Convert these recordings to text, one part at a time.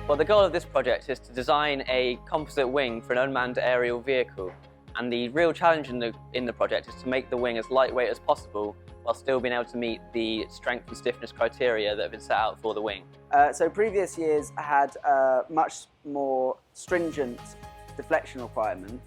Well, the goal of this project is to design a composite wing for an unmanned aerial vehicle. And the real challenge in the project is to make the wing as lightweight as possible while still being able to meet the strength and stiffness criteria that have been set out for the wing. So previous years had much more stringent deflection requirement,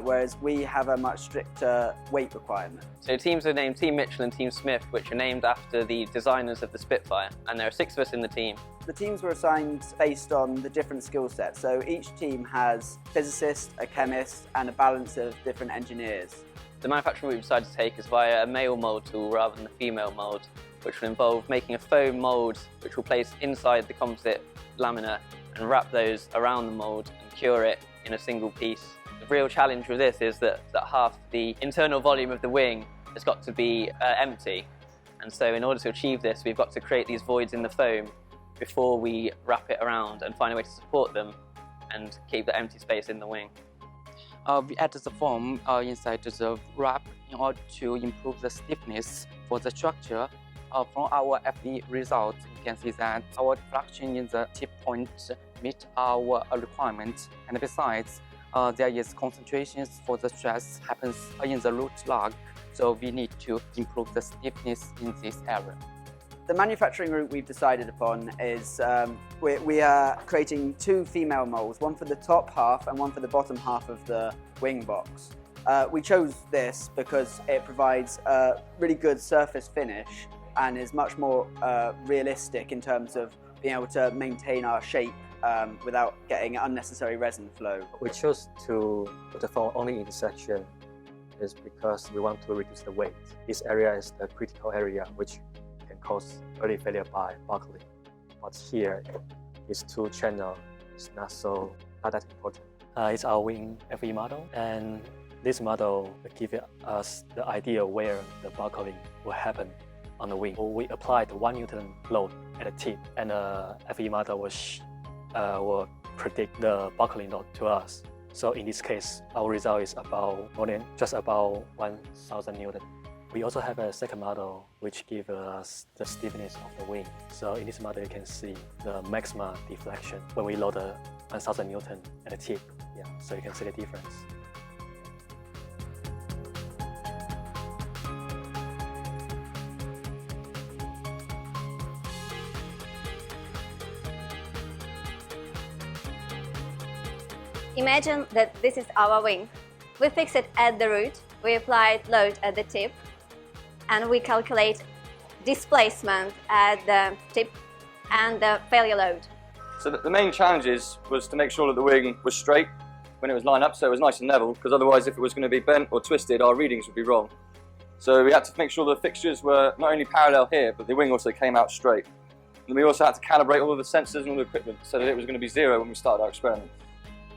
whereas we have a much stricter weight requirement. So teams are named Team Mitchell and Team Smith, which are named after the designers of the Spitfire, and there are 6 of us in the team. The teams were assigned based on the different skill sets, so each team has a physicist, a chemist and a balance of different engineers. The manufacturing route we decided to take is via a male mould tool rather than a female mould, which will involve making a foam mould which will place inside the composite lamina and wrap those around the mould and cure it in a single piece. The real challenge with this is that half the internal volume of the wing has got to be empty, and so in order to achieve this we've got to create these voids in the foam before we wrap it around and find a way to support them and keep the empty space in the wing. We added the foam inside the wrap in order to improve the stiffness for the structure. From our FD results, you can see that our deflection in the tip point meet our requirements, and besides, there is concentrations for the stress happens in the root log, so we need to improve the stiffness in this area. The manufacturing route we've decided upon is we are creating 2 female molds, one for the top half and one for the bottom half of the wing box. We chose this because it provides a really good surface finish and is much more realistic in terms of being able to maintain our shape without getting unnecessary resin flow. We chose to put the foam only in this section is because we want to reduce the weight. This area is the critical area which can cause early failure by buckling. But here, this 2-channel is not that important. It's our wing FE model, and this model will give us the idea where the buckling will happen on the wing. We applied 1 Newton load at the tip, and the FE model will predict the buckling load to us. So in this case, our result is just about 1,000 Newton. We also have a second model which gives us the stiffness of the wing. So in this model, you can see the maximum deflection when we load 1,000 Newton at the tip. Yeah, so you can see the difference. Imagine that this is our wing. We fix it at the root, we applied load at the tip, and we calculate displacement at the tip and the failure load. So the main challenges was to make sure that the wing was straight when it was lined up, so it was nice and level, because otherwise if it was going to be bent or twisted, our readings would be wrong. So we had to make sure the fixtures were not only parallel here, but the wing also came out straight. And we also had to calibrate all of the sensors and all the equipment so that it was going to be 0 when we started our experiment.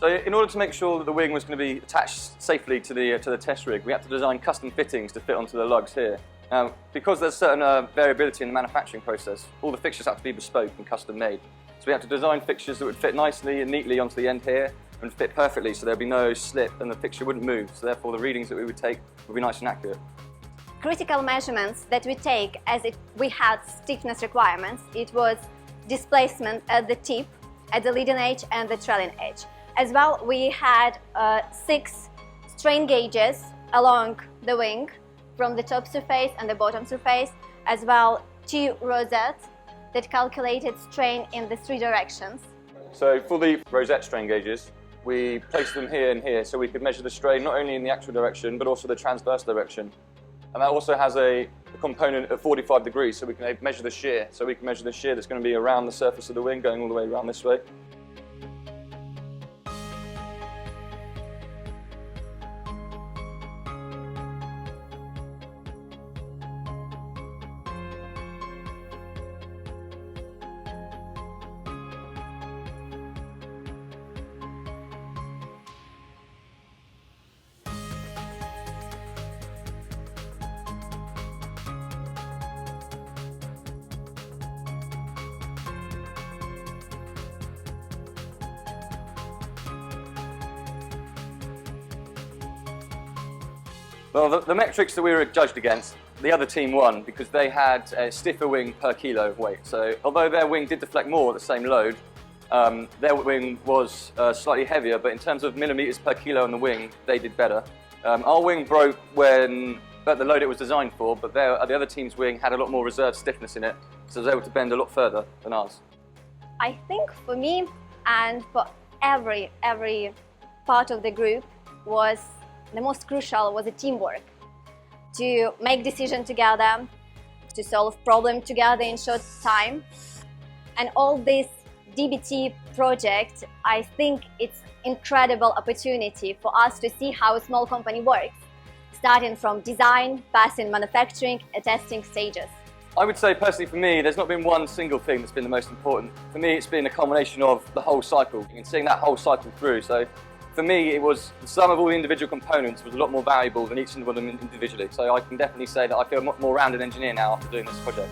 So in order to make sure that the wing was going to be attached safely to the test rig, we had to design custom fittings to fit onto the lugs here. Now, because there's certain variability in the manufacturing process, all the fixtures have to be bespoke and custom made. So we had to design fixtures that would fit nicely and neatly onto the end here and fit perfectly so there'd be no slip and the fixture wouldn't move. So therefore the readings that we would take would be nice and accurate. Critical measurements that we take as we had stiffness requirements, it was displacement at the tip, at the leading edge and the trailing edge. As well, we had 6 strain gauges along the wing from the top surface and the bottom surface, as well 2 rosettes that calculated strain in the 3 directions. So for the rosette strain gauges, we placed them here and here so we could measure the strain not only in the actual direction but also the transverse direction. And that also has a component of 45 degrees, so we can measure the shear. So we can measure the shear that's going to be around the surface of the wing going all the way around this way. Well, the metrics that we were judged against, the other team won because they had a stiffer wing per kilo of weight. So although their wing did deflect more at the same load, Their wing was slightly heavier, but in terms of millimeters per kilo on the wing, they did better. Our wing broke at the load it was designed for, but the other team's wing had a lot more reserve stiffness in it, so it was able to bend a lot further than ours. I think for me and for every part of the group the most crucial was the teamwork. To make decisions together, to solve problems together in short time. And all this DBT project, I think it's incredible opportunity for us to see how a small company works, starting from design, passing manufacturing and testing stages. I would say personally for me, there's not been one single thing that's been the most important. For me, it's been a combination of the whole cycle and seeing that whole cycle through. So for me, it was the sum of all the individual components was a lot more valuable than each one of them individually. So I can definitely say that I feel a more rounded engineer now after doing this project.